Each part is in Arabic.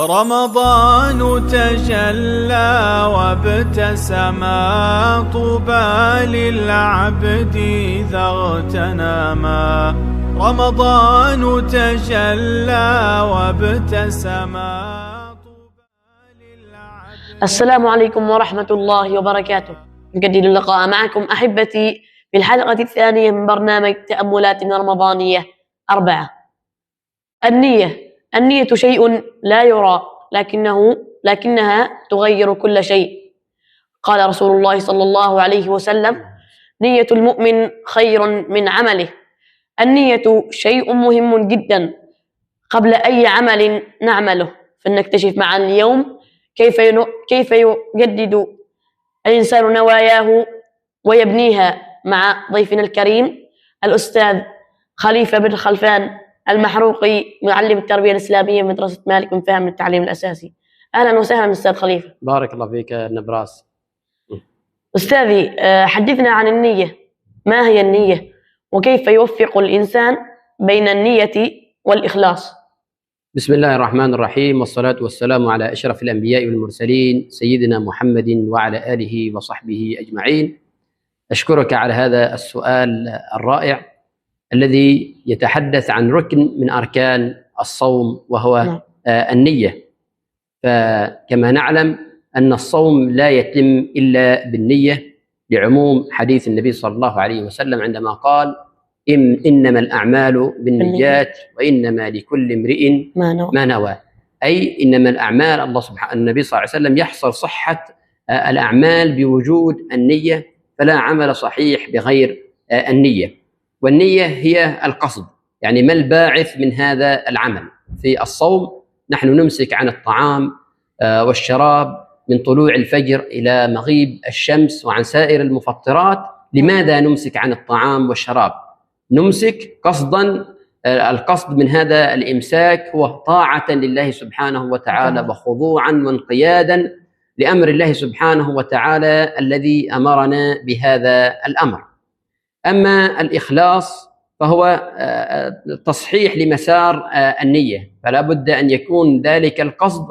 رمضان تجلى وابتسما، طوبى للعبد إذا اغتنما. رمضان تجلى وابتسما. السلام عليكم ورحمة الله وبركاته. نجدد اللقاء معكم أحبتي في الحلقة الثانية من برنامج تأملاتنا الرمضانية 4. النية شيء لا يرى لكنها تغير كل شيء. قال رسول الله صلى الله عليه وسلم: نية المؤمن خير من عمله. النية شيء مهم جدا قبل أي عمل نعمله، فلنكتشف معا اليوم كيف يجدد الإنسان نواياه ويبنيها مع ضيفنا الكريم الأستاذ خليفة بن خلفان المحروقي، معلم التربية الإسلامية بمدرسة مالك بن فهد للتعليم الأساسي. أهلا وسهلا أستاذ خليفة. بارك الله فيك نبراس. أستاذي، حدثنا عن النية. ما هي النية وكيف يوفق الإنسان بين النية والإخلاص؟ بسم الله الرحمن الرحيم، والصلاة والسلام على أشرف الأنبياء والمرسلين سيدنا محمد وعلى آله وصحبه أجمعين. أشكرك على هذا السؤال الرائع الذي يتحدث عن ركن من أركان الصوم وهو النية. فكما نعلم أن الصوم لا يتم إلا بالنية، لعموم حديث النبي صلى الله عليه وسلم عندما قال: إنما الأعمال بالنيات وإنما لكل امرئ ما نوى. أي إنما الأعمال النبي صلى الله عليه وسلم يحصل صحة الأعمال بوجود النية، فلا عمل صحيح بغير النية. والنية هي القصد، يعني ما الباعث من هذا العمل. في الصوم نحن نمسك عن الطعام والشراب من طلوع الفجر إلى مغيب الشمس وعن سائر المفطرات. لماذا نمسك عن الطعام والشراب؟ نمسك قصدا، القصد من هذا الإمساك هو طاعة لله سبحانه وتعالى وخضوعا وانقيادا لأمر الله سبحانه وتعالى الذي أمرنا بهذا الأمر. أما الإخلاص فهو تصحيح لمسار النية، فلا بد أن يكون ذلك القصد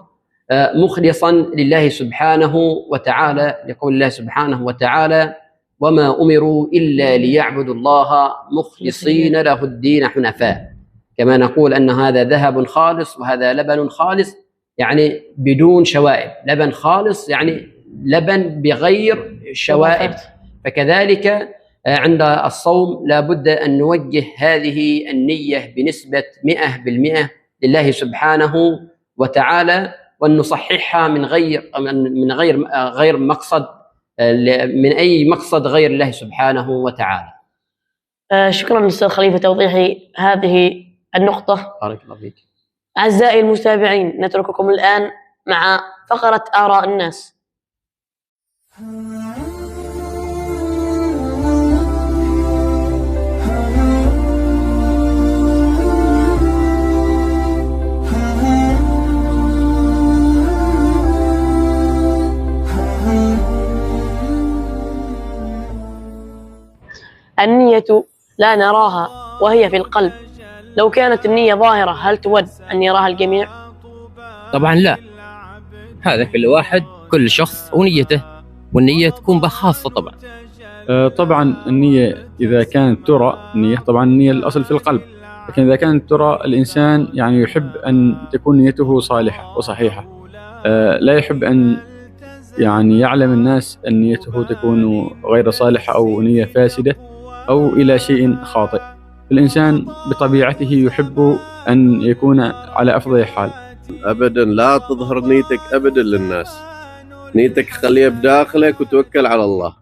مخلصا لله سبحانه وتعالى، لقول الله سبحانه وتعالى: وما أمروا إلا ليعبدوا الله مخلصين له الدين حنفاء. كما نقول أن هذا ذهب خالص وهذا لبن خالص، يعني بدون شوائب. لبن خالص يعني لبن بغير شوائب. فكذلك عند الصوم لا بد أن نوجه هذه النية بنسبة 100% لله سبحانه وتعالى، وأن نصححها من غير مقصد، من أي مقصد غير الله سبحانه وتعالى. شكرا أستاذ خليفة توضيح هذه النقطة. بارك الله فيك. أعزائي المتابعين، نترككم الآن مع فقرة آراء الناس. النية لا نراها وهي في القلب. لو كانت النية ظاهرة هل تود أن يراها الجميع؟ طبعا لا، هذا كل شخص ونيته، والنية تكون بخاصة طبعا. طبعا النية إذا كانت ترى النية، طبعا النية الأصل في القلب، لكن إذا كانت ترى الإنسان يعني يحب أن تكون نيته صالحة وصحيحة، لا يحب أن يعني يعلم الناس أن نيته تكون غير صالحة أو نية فاسدة أو إلى شيء خاطئ. الإنسان بطبيعته يحب أن يكون على أفضل حال. أبدا لا تظهر نيتك أبدا للناس، نيتك خليها بداخلك وتوكل على الله.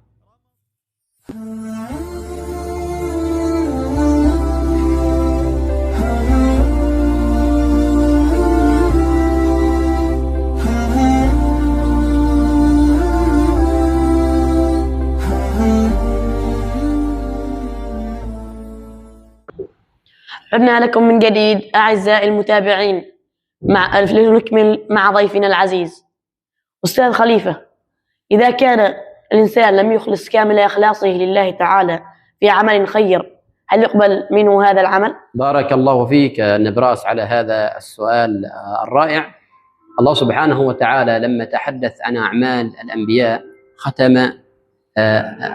عدنا لكم من جديد أعزائي المتابعين، لنكمل مع ضيفنا العزيز أستاذ خليفة. إذا كان الإنسان لم يخلص كامل إخلاصه لله تعالى في عمل خير، هل يقبل منه هذا العمل؟ بارك الله فيك نبراس على هذا السؤال الرائع. الله سبحانه وتعالى لما تحدث عن أعمال الأنبياء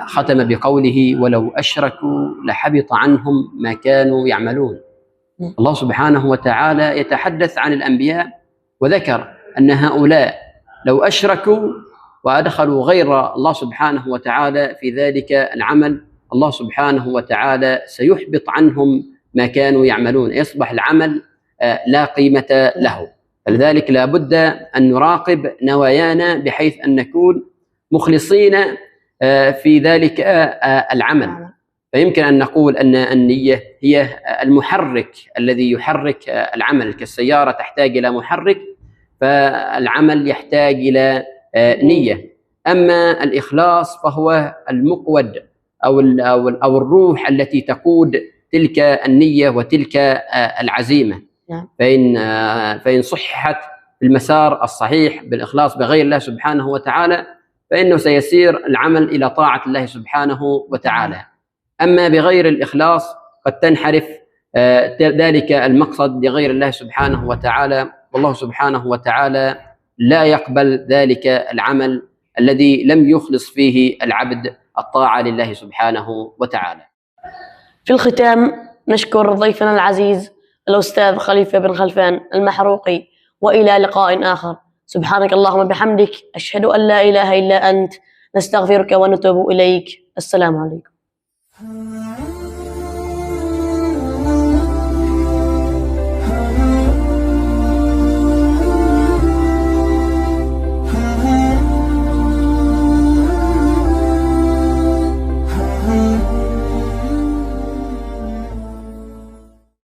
ختم بقوله: ولو أشركوا لحبط عنهم ما كانوا يعملون. الله سبحانه وتعالى يتحدث عن الأنبياء وذكر أن هؤلاء لو أشركوا وأدخلوا غير الله سبحانه وتعالى في ذلك العمل، الله سبحانه وتعالى سيحبط عنهم ما كانوا يعملون، يصبح العمل لا قيمة له. فلذلك لا بد أن نراقب نوايانا بحيث أن نكون مخلصين في ذلك العمل. فيمكن أن نقول أن النية هي المحرك الذي يحرك العمل، كالسيارة تحتاج إلى محرك، فالعمل يحتاج إلى نية. أما الإخلاص فهو المقود أو الروح التي تقود تلك النية وتلك العزيمة. فإن صححت في المسار الصحيح بالإخلاص بغير الله سبحانه وتعالى فإنه سيسير العمل إلى طاعة الله سبحانه وتعالى. أما بغير الإخلاص قد تنحرف ذلك المقصد لغير الله سبحانه وتعالى، والله سبحانه وتعالى لا يقبل ذلك العمل الذي لم يخلص فيه العبد الطاعة لله سبحانه وتعالى. في الختام نشكر ضيفنا العزيز الأستاذ خليفة بن خلفان المحروقي، وإلى لقاء آخر. سبحانك اللهم وبحمدك، أشهد أن لا إله إلا أنت، نستغفرك ونتوب إليك. السلام عليكم.